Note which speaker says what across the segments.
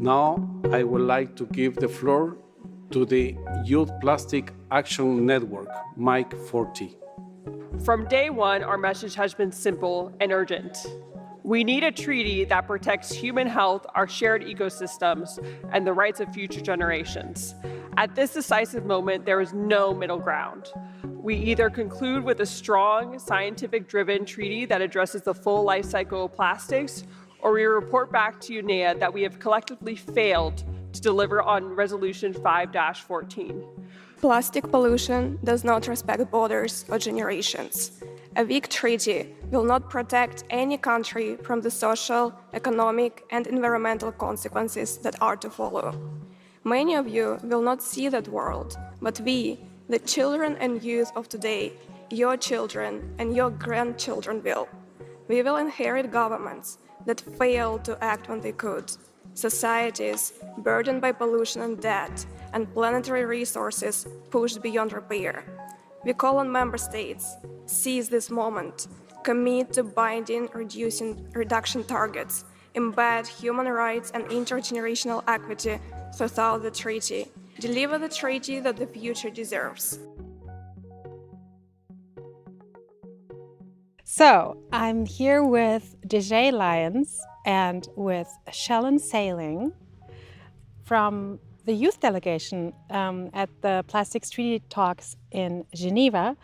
Speaker 1: Now, I would like to give the floor to the Youth Plastic Action Network, Mike 40.
Speaker 2: From day one, our message has been simple and urgent. We need a treaty that protects human health, our shared ecosystems, and the rights of future generations. At this decisive moment, there is no middle ground. We either conclude with a strong, scientific-driven treaty that addresses the full life cycle of plastics, or we report back to UNEA that we have collectively failed to deliver on Resolution 5-14.
Speaker 3: Plastic pollution does not respect borders or generations. A weak treaty will not protect any country from the social, economic, and environmental consequences that are to follow. Many of you will not see that world, but we, the children and youth of today, your children and your grandchildren will. We will inherit governments that fail to act when they could, societies burdened by pollution and debt, and planetary resources pushed beyond repair. We call on member states, seize this moment, commit to binding reduction targets, embed human rights and intergenerational equity throughout the treaty, deliver the treaty that the future deserves.
Speaker 4: So, I'm here with Dejea Lyons and with Shellan Sailing from the youth delegation at the Plastics Treaty Talks in Geneva.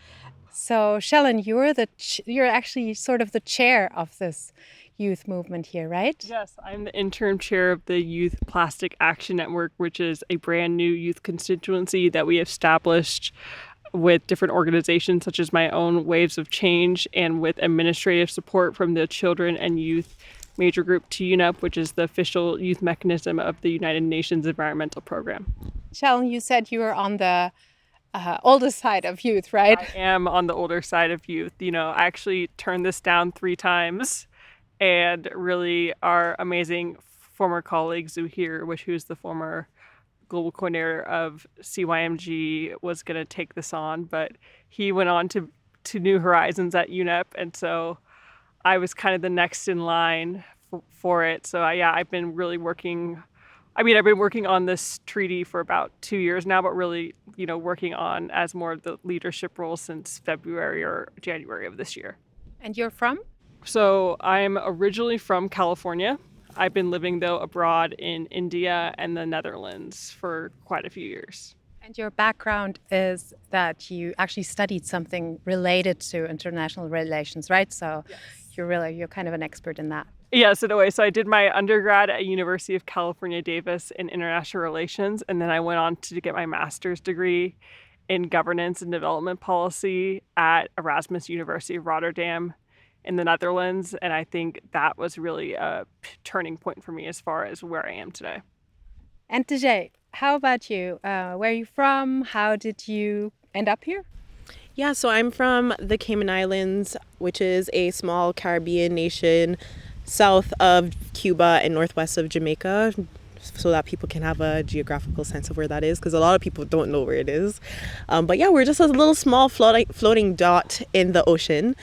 Speaker 4: So, Shellan, you're actually sort of the chair of this youth movement here, right?
Speaker 2: Yes, I'm the interim chair of the Youth Plastic Action Network, which is a brand new youth constituency that we established with different organizations such as my own Waves of Change and with administrative support from the Children and Youth Major Group TUNEP, which is the official youth mechanism of the United Nations Environmental Program.
Speaker 4: Shellan, you said you were on the older side of youth, right?
Speaker 2: I am on the older side of youth. You know, I actually turned this down 3 times, and really our amazing former colleague Zuhair, who's the former global coordinator of CYMG, was going to take this on, but he went on to New Horizons at UNEP, and so I was kind of the next in line for it. So I've been really working. I've been working on this treaty for about 2 years now, but really, working on as more of the leadership role since February or January of this year.
Speaker 4: And you're from?
Speaker 2: So I'm originally from California. I've been living, though, abroad in India and the Netherlands for quite a few years.
Speaker 4: And your background is that you actually studied something related to international relations, right? So yes. You're kind of an expert in that.
Speaker 2: Yes, in a way. So I did my undergrad at University of California, Davis in international relations, and then I went on to get my master's degree in governance and development policy at Erasmus University of Rotterdam in the Netherlands. And I think that was really a turning point for me as far as where I am today.
Speaker 4: And Dejea, how about you? Where are you from? How did you end up here?
Speaker 5: Yeah, so I'm from the Cayman Islands, which is a small Caribbean nation south of Cuba and northwest of Jamaica, so that people can have a geographical sense of where that is, because a lot of people don't know where it is. But yeah, we're just a little small floating dot in the ocean.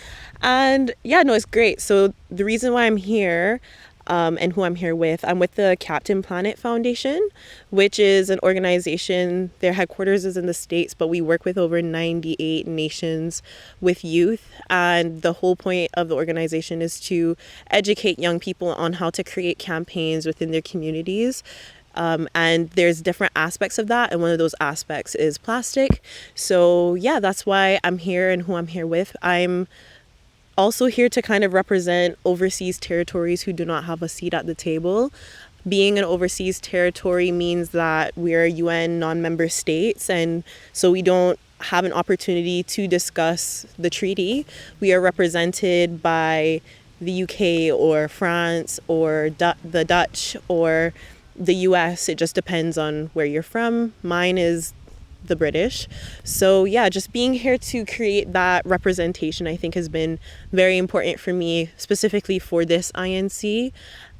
Speaker 5: And yeah, no, it's great. So the reason why I'm here and who I'm here with, I'm with the Captain Planet Foundation, which is an organization. Their headquarters is in the States, but we work with over 98 nations with youth. And the whole point of the organization is to educate young people on how to create campaigns within their communities. And there's different aspects of that. And one of those aspects is plastic. So yeah, that's why I'm here and who I'm here with. I'm also here to kind of represent overseas territories who do not have a seat at the table. Being an overseas territory means that we're UN non-member states, and so we don't have an opportunity to discuss the treaty. We are represented by the UK or France or the Dutch or the US. It just depends on where you're from. Mine is the British. So yeah, just being here to create that representation, I think, has been very important for me, specifically for this INC.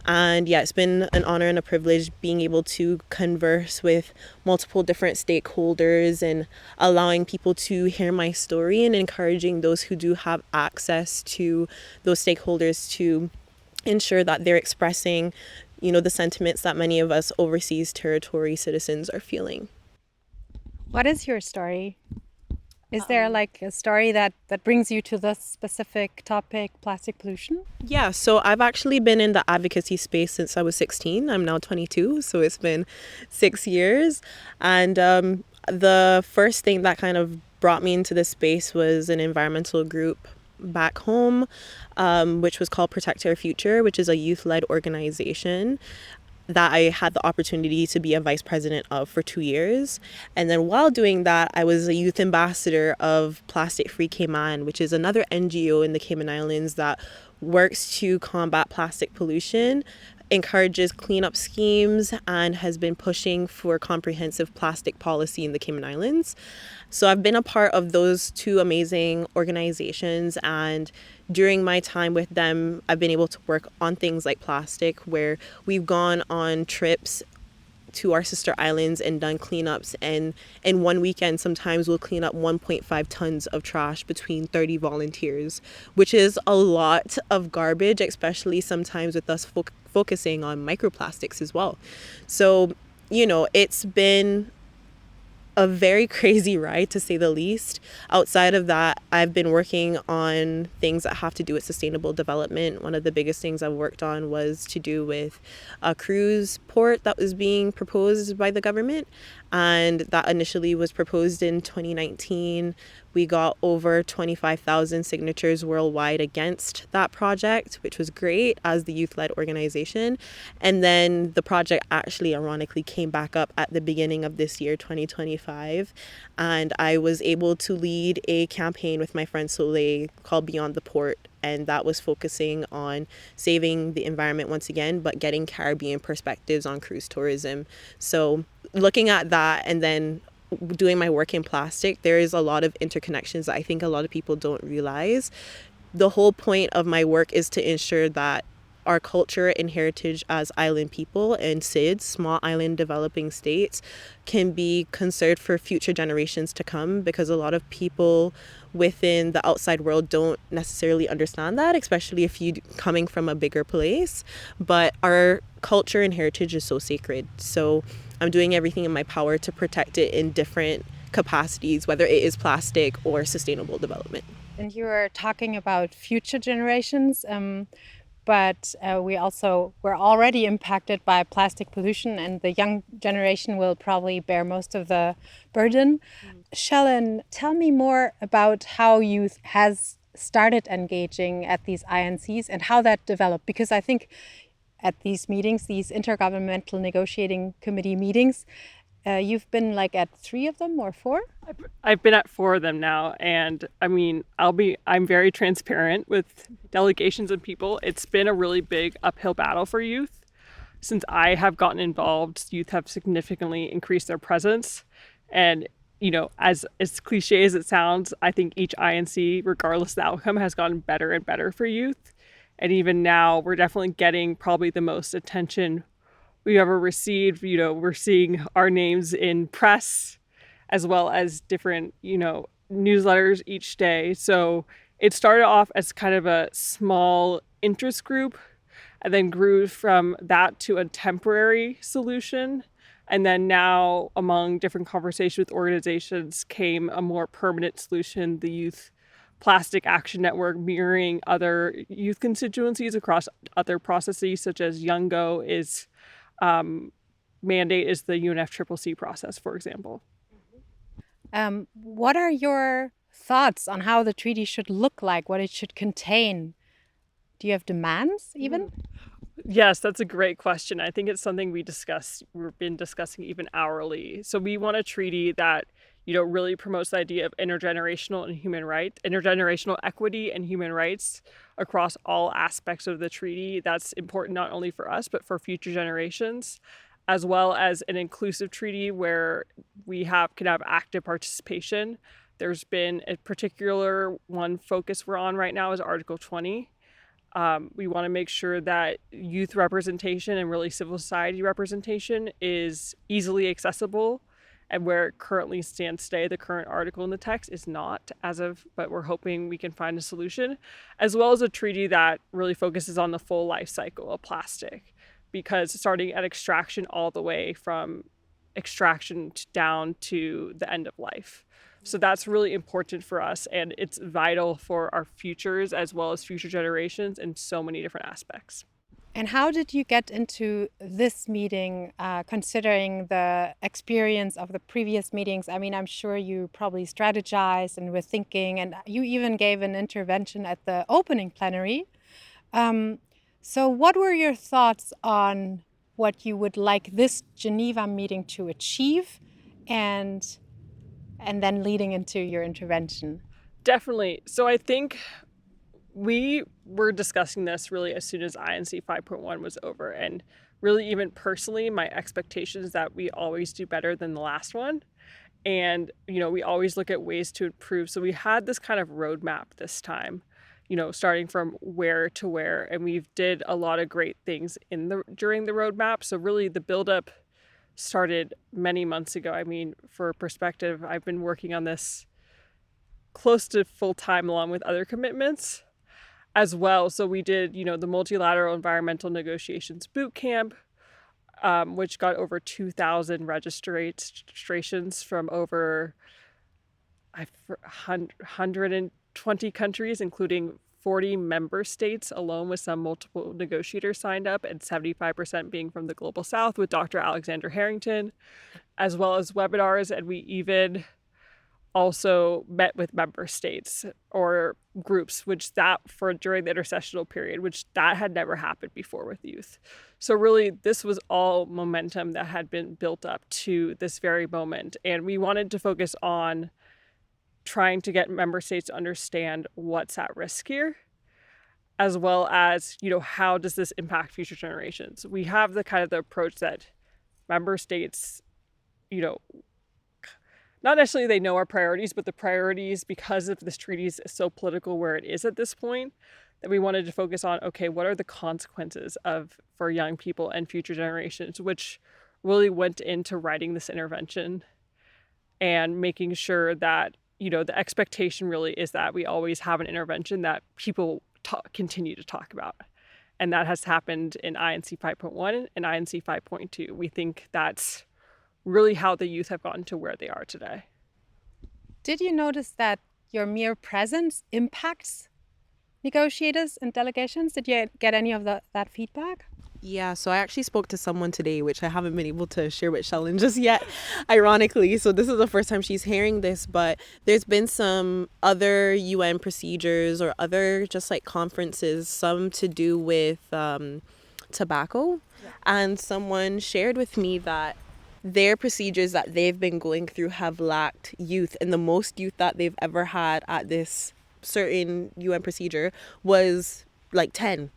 Speaker 5: And yeah, it's been an honor and a privilege being able to converse with multiple different stakeholders and allowing people to hear my story and encouraging those who do have access to those stakeholders to ensure that they're expressing the sentiments that many of us overseas territory citizens are feeling.
Speaker 4: What is your story? Is there like a story that brings you to this specific topic, plastic pollution?
Speaker 5: Yeah, so I've actually been in the advocacy space since I was 16. I'm now 22, so it's been 6 years. And the first thing that kind of brought me into this space was an environmental group back home, which was called Protect Our Future, which is a youth-led organization that I had the opportunity to be a vice president of for 2 years. And then while doing that, I was a youth ambassador of Plastic Free Cayman, which is another NGO in the Cayman Islands that works to combat plastic pollution, encourages cleanup schemes, and has been pushing for comprehensive plastic policy in the Cayman Islands. So I've been a part of those two amazing organizations, and during my time with them, I've been able to work on things like plastic, where we've gone on trips to our sister islands and done cleanups, and in one weekend sometimes we'll clean up 1.5 tons of trash between 30 volunteers, which is a lot of garbage, especially sometimes with us focusing on microplastics as well. So it's been a very crazy ride, to say the least. Outside of that, I've been working on things that have to do with sustainable development. One of the biggest things I've worked on was to do with a cruise port that was being proposed by the government. And that initially was proposed in 2019. We got over 25,000 signatures worldwide against that project, which was great as the youth-led organization. And then the project actually ironically came back up at the beginning of this year, 2025. And I was able to lead a campaign with my friend Soleil called Beyond the Port. And that was focusing on saving the environment once again, but getting Caribbean perspectives on cruise tourism. So looking at that and then doing my work in plastic, there is a lot of interconnections that I think a lot of people don't realize. The whole point of my work is to ensure that our culture and heritage as island people and SIDS, small island developing states, can be conserved for future generations to come, because a lot of people within the outside world don't necessarily understand that, especially if you coming from a bigger place. But our culture and heritage is so sacred. So I'm doing everything in my power to protect it in different capacities, whether it is plastic or sustainable development.
Speaker 4: And you were talking about future generations. But we're already impacted by plastic pollution, and the young generation will probably bear most of the burden. Shellan, tell me more about how youth has started engaging at these INCs and how that developed, because I think at these meetings, these intergovernmental negotiating committee meetings, you've been like at 3 of them or 4?
Speaker 2: I've been at 4 of them now, and I mean, I'm very transparent with delegations and people. It's been a really big uphill battle for youth. Since I have gotten involved, youth have significantly increased their presence. And, as cliche as it sounds, I think each INC, regardless of the outcome, has gotten better and better for youth. And even now, we're definitely getting probably the most attention we've ever received. We're seeing our names in press as well as different, newsletters each day. So it started off as kind of a small interest group and then grew from that to a temporary solution. And then now, among different conversations with organizations, came a more permanent solution, the Youth Plastic Action Network, mirroring other youth constituencies across other processes, such as Youngo is mandate is the UNFCCC process, for example.
Speaker 4: What are your thoughts on how the treaty should look like, what it should contain? Do you have demands even?
Speaker 2: Yes, that's a great question. I think it's something we've been discussing even hourly. So we want a treaty that, really promotes the idea of intergenerational equity and human rights across all aspects of the treaty. That's important not only for us, but for future generations, as well as an inclusive treaty where we can have active participation. There's been a particular one focus we're on right now is Article 20. We want to make sure that youth representation and really civil society representation is easily accessible, and where it currently stands today, the current article in the text is not but we're hoping we can find a solution, as well as a treaty that really focuses on the full life cycle of plastic, because starting at extraction all the way from extraction down to the end of life. So that's really important for us, and it's vital for our futures as well as future generations in so many different aspects.
Speaker 4: And how did you get into this meeting, considering the experience of the previous meetings? I mean, I'm sure you probably strategized and were thinking, and you even gave an intervention at the opening plenary. So what were your thoughts on what you would like this Geneva meeting to achieve, and then leading into your intervention?
Speaker 2: Definitely. So I think we were discussing this really as soon as INC 5.1 was over, and really even personally, my expectations that we always do better than the last one. And, we always look at ways to improve. So we had this kind of roadmap this time, starting from where to where, and we did a lot of great things during the roadmap. So really the buildup started many months ago. I mean, for perspective, I've been working on this close to full time along with other commitments as well. So we did, the multilateral environmental negotiations boot camp, which got over 2,000 registrations from over 120 countries, including 40 member states alone, with some multiple negotiators signed up, and 75% being from the Global South with Dr. Alexander Harrington, as well as webinars. And we even also met with member states or groups, during the intersessional period, which that had never happened before with youth. So really, this was all momentum that had been built up to this very moment. And we wanted to focus on trying to get member states to understand what's at risk here, as well as, how does this impact future generations? We have the approach that member states, not necessarily they know our priorities, but the priorities, because of this treaty is so political where it is at this point, that we wanted to focus on, okay, what are the consequences for young people and future generations, which really went into writing this intervention and making sure that, the expectation really is that we always have an intervention that people continue to talk about. And that has happened in INC 5.1 and INC 5.2. We think that's really how the youth have gotten to where they are today.
Speaker 4: Did you notice that your mere presence impacts negotiators and delegations? Did you get any of that feedback?
Speaker 5: Yeah, so I actually spoke to someone today, which I haven't been able to share with Shellan just yet, ironically. So this is the first time she's hearing this, but there's been some other UN procedures or other just conferences, some to do with tobacco. Yeah. And someone shared with me that their procedures that they've been going through have lacked youth, and the most youth that they've ever had at this certain UN procedure was 10.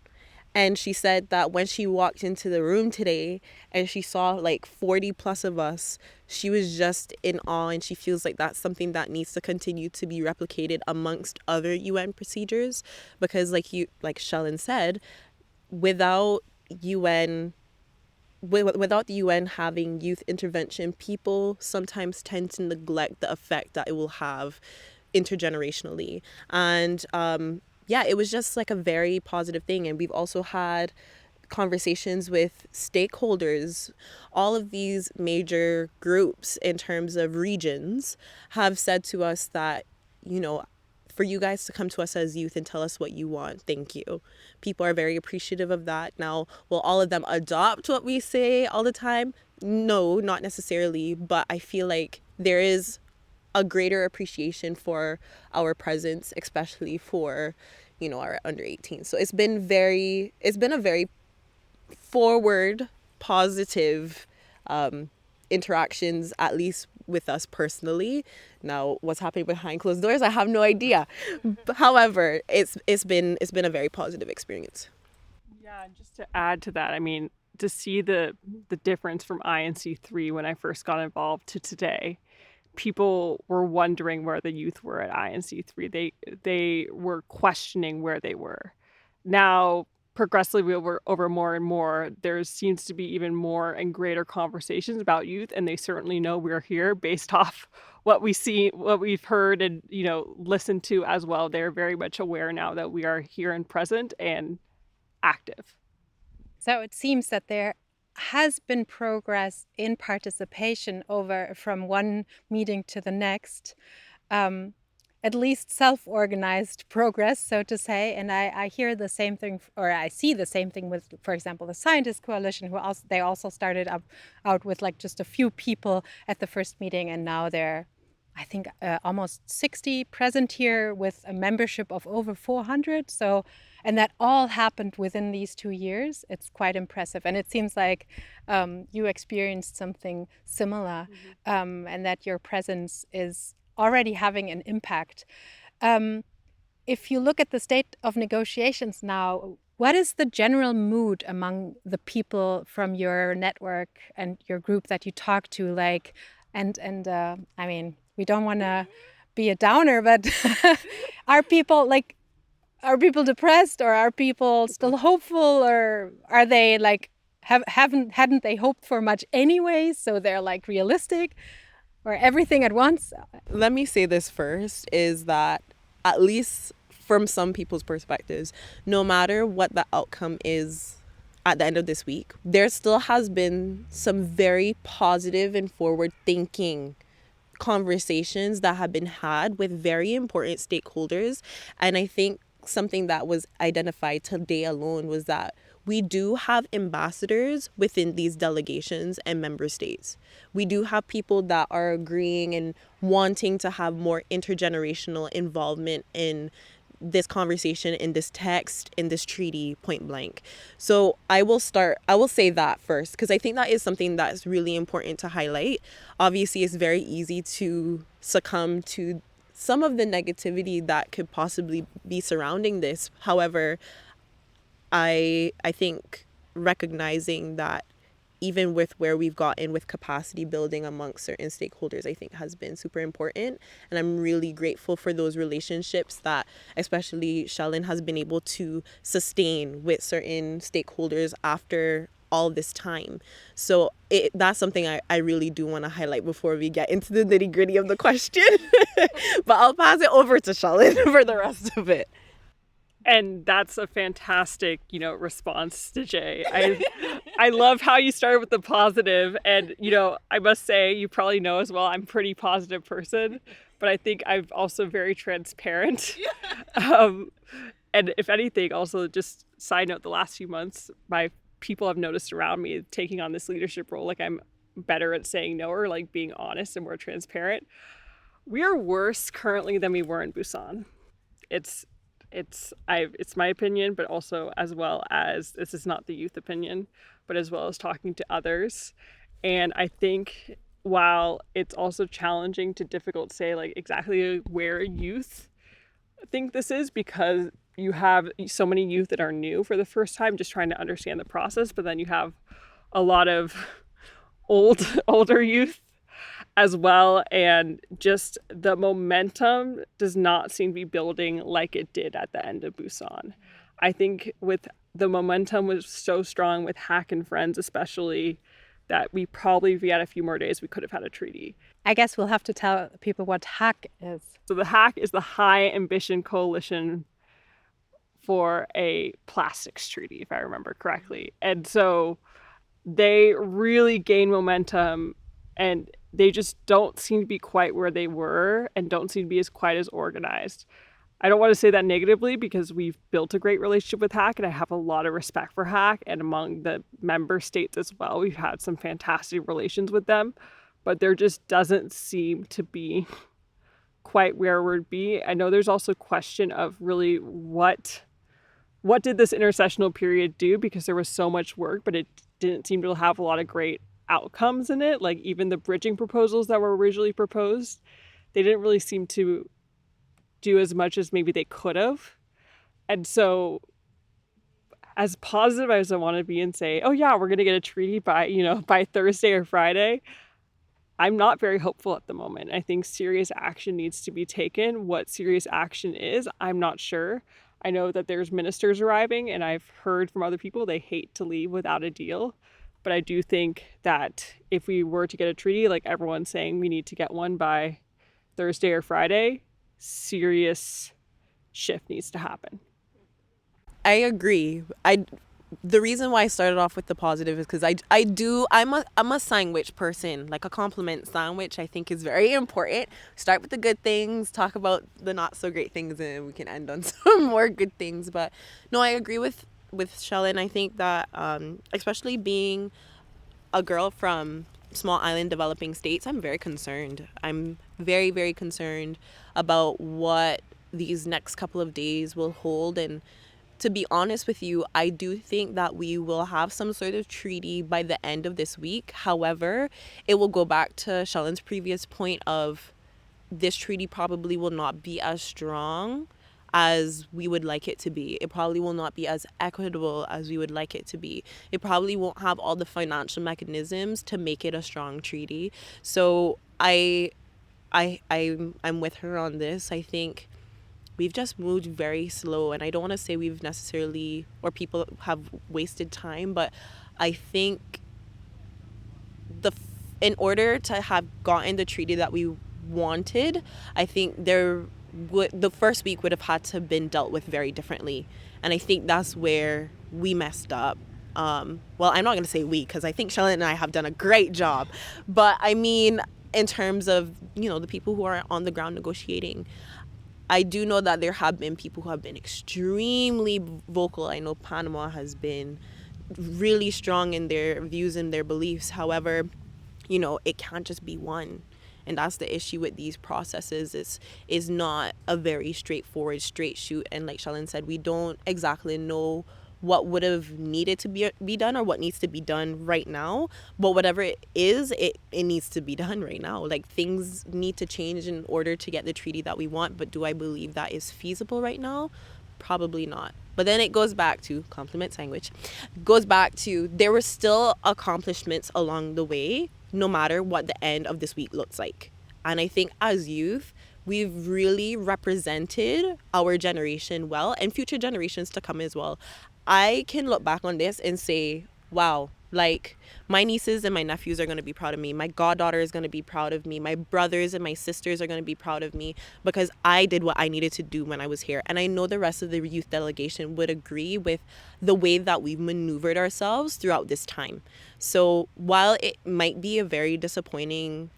Speaker 5: And she said that when she walked into the room today and she saw 40 plus of us, she was just in awe, and she feels like that's something that needs to continue to be replicated amongst other UN procedures, because like Shellan said, without the UN having youth intervention, people sometimes tend to neglect the effect that it will have intergenerationally. And it was just a very positive thing. And we've also had conversations with stakeholders. All of these major groups in terms of regions have said to us that, for you guys to come to us as youth and tell us what you want, thank you. People are very appreciative of that. Now, will all of them adopt what we say all the time? No, not necessarily. But I feel like there is a greater appreciation for our presence, especially for, our under 18. So it's been a very forward, positive interactions, at least with us personally. Now, what's happening behind closed doors, I have no idea. However, it's been a very positive experience.
Speaker 2: Yeah, and just to add to that, I mean, to see the difference from INC 3 when I first got involved to today, people were wondering where the youth were at INC 3. They were questioning where they were. Now, progressively over more and more, there seems to be even more and greater conversations about youth, and they certainly know we're here based off what we see, what we've heard and listened to as well. They're very much aware now that we are here and present and active.
Speaker 4: So it seems that there has been progress in participation over from one meeting to the next, at least self-organized progress, so to say. And I hear the same thing, or I see the same thing with, for example, the Scientist Coalition, they also started out with like just a few people at the first meeting, and now they're, I think, almost 60 present here with a membership of over 400. So, and that all happened within these 2 years. It's quite impressive. And it seems like you experienced something similar, and that your presence is already having an impact. If you look at the state of negotiations now, what is the general mood among the people from your network and your group that you talk to? Like, and I mean, we don't want to be a downer, but are people depressed, or are people still hopeful, or are they like hadn't they hoped for much anyway, so they're like realistic, or everything at once?
Speaker 5: Let me say this first, is that at least from some people's perspectives, no matter what the outcome is at the end of this week, there still has been some very positive and forward-thinking conversations that have been had with very important stakeholders. And I think something that was identified today alone was that we do have ambassadors within these delegations and member states. We do have people that are agreeing and wanting to have more intergenerational involvement in this conversation, in this text, in this treaty, point blank. So I will say that first, because I think that is something that's really important to highlight. Obviously, it's very easy to succumb to some of the negativity that could possibly be surrounding this. However, I think recognizing that even with where we've gotten with capacity building amongst certain stakeholders, I think has been super important. And I'm really grateful for those relationships that especially Shellan has been able to sustain with certain stakeholders after all this time. So that's something I really do want to highlight before we get into the nitty gritty of the question. But I'll pass it over to Shellan for the rest of it.
Speaker 2: And that's a fantastic, response to Jay. I love how you started with the positive. And, I must say, you probably know as well, I'm a pretty positive person, but I think I'm also very transparent. And if anything, also just side note, the last few months, my people I've noticed around me taking on this leadership role, like I'm better at saying no, or like being honest and more transparent. We are worse currently than we were in Busan. It's my opinion, but also as well as, this is not the youth opinion, but as well as talking to others. And I think while it's also challenging to difficult to say like exactly where youth think this is, because you have so many youth that are new for the first time, just trying to understand the process, but then you have a lot of older youth as well, and just the momentum does not seem to be building like it did at the end of Busan. I think with the momentum was so strong with Hack and Friends especially, that we probably, if we had a few more days, we could have had a treaty.
Speaker 4: I guess we'll have to tell people what Hack is.
Speaker 2: So the Hack is the High Ambition Coalition for a Plastics Treaty, if I remember correctly. And so they really gain momentum, and they just don't seem to be quite where they were, and don't seem to be quite as organized. I don't want to say that negatively, because we've built a great relationship with HAC, and I have a lot of respect for HAC, and among the member states as well, we've had some fantastic relations with them, but there just doesn't seem to be quite where we'd be. I know there's also a question of really what did this intercessional period do, because there was so much work, but it didn't seem to have a lot of great outcomes in it. Like even the bridging proposals that were originally proposed, they didn't really seem to do as much as maybe they could have. And so as positive as I want to be and say, oh yeah, we're going to get a treaty by Thursday or Friday, I'm not very hopeful at the moment. I think serious action needs to be taken. What serious action is, I'm not sure. I know that there's ministers arriving, and I've heard from other people they hate to leave without a deal. But I do think that if we were to get a treaty, like everyone's saying we need to get one by Thursday or Friday, serious shift needs to happen.
Speaker 5: I agree. the reason why I started off with the positive is because I'm a sandwich person. Like a compliment sandwich I think is very important. Start with the good things, talk about the not so great things, and we can end on some more good things. But no, I agree with Shellan. I think that especially being a girl from small island developing states, I'm very concerned. I'm very, very concerned about what these next couple of days will hold. And to be honest with you, I do think that we will have some sort of treaty by the end of this week. However, it will go back to Shellan's previous point of this treaty probably will not be as strong as we would like it to be. It probably will not be as equitable as we would like it to be. It probably won't have all the financial mechanisms to make it a strong treaty. So I'm with her on this. I think we've just moved very slow, and I don't want to say we've necessarily, or people have wasted time, but I think in order to have gotten the treaty that we wanted, I think the first week would have had to have been dealt with very differently. And I think that's where we messed up. Well, I'm not going to say we, because I think Shellan and I have done a great job. But I mean, in terms of, the people who are on the ground negotiating, I do know that there have been people who have been extremely vocal. I know Panama has been really strong in their views and their beliefs. However, it can't just be one. And that's the issue with these processes. Is not a very straightforward, straight shoot. And like Shellan said, we don't exactly know what would have needed to be done or what needs to be done right now. But whatever it is, it needs to be done right now. Like, things need to change in order to get the treaty that we want. But do I believe that is feasible right now? Probably not. But then it goes back to compliment sandwich. Goes back to there were still accomplishments along the way, no matter what the end of this week looks like. And I think as youth, we've really represented our generation well, and future generations to come as well. I can look back on this and say, wow, like, my nieces and my nephews are going to be proud of me. My goddaughter is going to be proud of me. My brothers and my sisters are going to be proud of me because I did what I needed to do when I was here. And I know the rest of the youth delegation would agree with the way that we've maneuvered ourselves throughout this time. So while it might be a very disappointing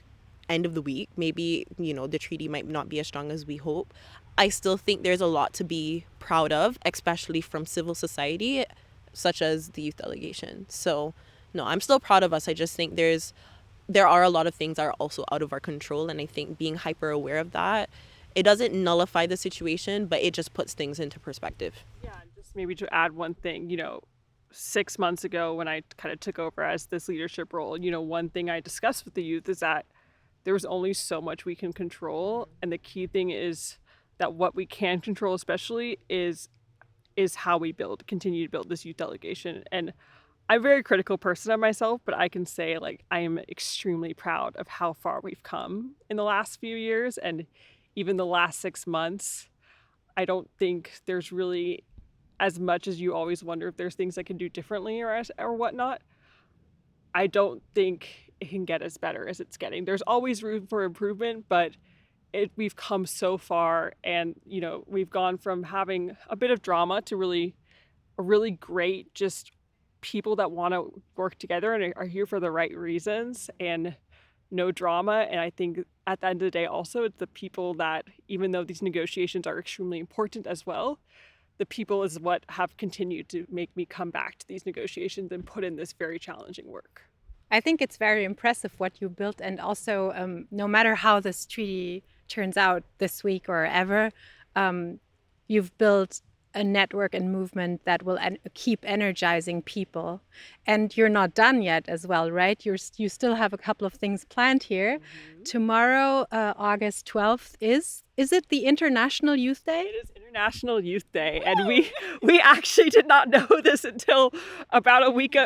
Speaker 5: end of the week, maybe, the treaty might not be as strong as we hope, I still think there's a lot to be proud of, especially from civil society, such as the youth delegation. So no, I'm still proud of us. I just think there are a lot of things that are also out of our control. And I think being hyper aware of that, it doesn't nullify the situation, but it just puts things into perspective.
Speaker 2: Yeah, and just maybe to add one thing, 6 months ago when I kind of took over as this leadership role, one thing I discussed with the youth is that there's only so much we can control. And the key thing is that what we can control especially is how we continue to build this youth delegation. And I'm a very critical person of myself, but I can say, like, I am extremely proud of how far we've come in the last few years. And even the last 6 months, I don't think there's really, as much as you always wonder if there's things I can do differently or whatnot, I don't think it can get as better as it's getting. There's always room for improvement, but we've come so far, and we've gone from having a bit of drama to a really great just people that want to work together and are here for the right reasons and no drama. And I think at the end of the day also, it's the people that, even though these negotiations are extremely important as well, the people is what have continued to make me come back to these negotiations and put in this very challenging work.
Speaker 4: I think it's very impressive what you built, and also no matter how this treaty turns out this week or ever, you've built a network and movement that will keep energizing people. And you're not done yet as well, right? You still have a couple of things planned here. Mm-hmm. Tomorrow, August 12th, is it the International Youth Day?
Speaker 2: It is International Youth Day. And we actually did not know this until about a week.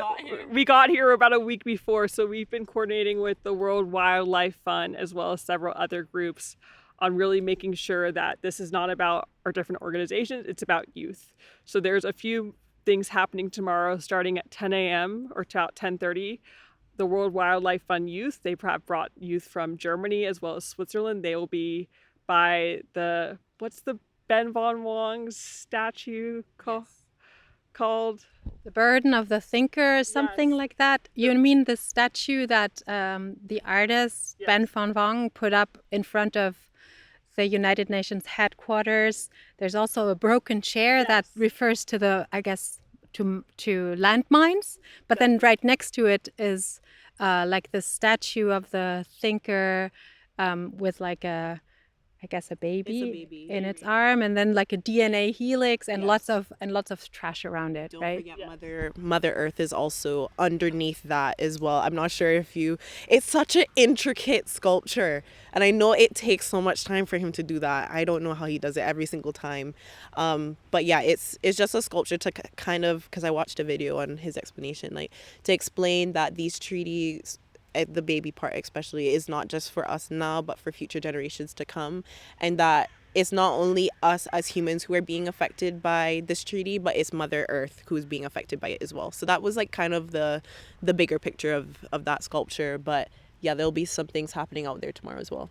Speaker 2: We got here about a week before. So we've been coordinating with the World Wildlife Fund as well as several other groups on really making sure that this is not about our different organizations, it's about youth. So there's a few things happening tomorrow starting at 10 a.m. or about 10:30. The World Wildlife Fund youth, they have brought youth from Germany as well as Switzerland. They will be by what's the Ben von Wong's statue called?
Speaker 4: The burden of the thinker, something
Speaker 2: Yes.
Speaker 4: like that. You mean the statue that the artist
Speaker 2: Yes.
Speaker 4: Ben van Wang put up in front of the United Nations headquarters? There's also a broken chair that
Speaker 2: Yes.
Speaker 4: refers to the, I guess, to landmines. But then right next to it is like the statue of the thinker with like a, I guess, a baby,
Speaker 5: baby.
Speaker 4: in its arm, and then like a DNA helix and
Speaker 5: Yes.
Speaker 4: lots of trash around it,
Speaker 5: Don't
Speaker 4: right?
Speaker 5: forget
Speaker 2: Yeah.
Speaker 5: Mother Earth is also underneath that as well. I'm not sure if you it's such an intricate sculpture, and I know it takes so much time for him to do that. I don't know how he does it every single time. But yeah, it's just a sculpture to kind of, because I watched a video on his explanation, like to explain that these treaties, the baby part especially, is not just for us now but for future generations to come, and that it's not only us as humans who are being affected by this treaty, but it's Mother Earth who's being affected by it as well. So that was like kind of the bigger picture of that sculpture. But yeah, there'll be some things happening out there tomorrow as well.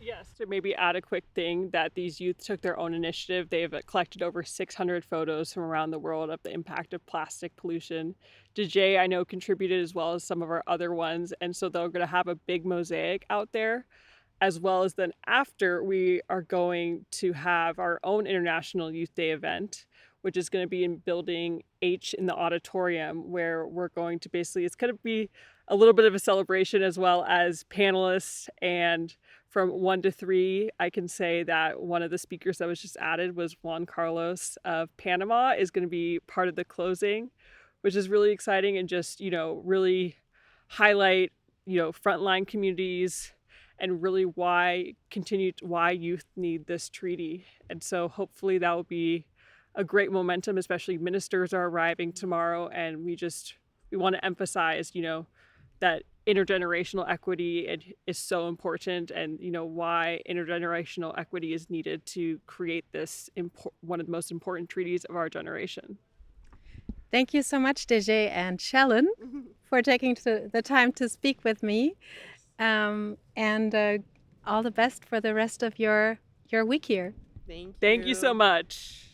Speaker 2: Yes, to maybe add a quick thing that these youth took their own initiative. They've collected over 600 photos from around the world of the impact of plastic pollution. Dejea, I know, contributed as well as some of our other ones. And so they're going to have a big mosaic out there, as well as then after we are going to have our own International Youth Day event, which is going to be in building H in the auditorium, where we're going to basically, it's going to be a little bit of a celebration as well as panelists. And from 1 to 3, I can say that one of the speakers that was just added was Juan Carlos of Panama is going to be part of the closing, which is really exciting, and just, really highlight, frontline communities, and really why youth need this treaty. And so hopefully that will be a great momentum, especially ministers are arriving tomorrow, and we want to emphasize, that intergenerational equity is so important, and why intergenerational equity is needed to create this one of the most important treaties of our generation.
Speaker 4: Thank you so much, Dejea and Shellan, for taking the time to speak with me. And all the best for the rest of your week here.
Speaker 5: Thank you.
Speaker 2: Thank you so much.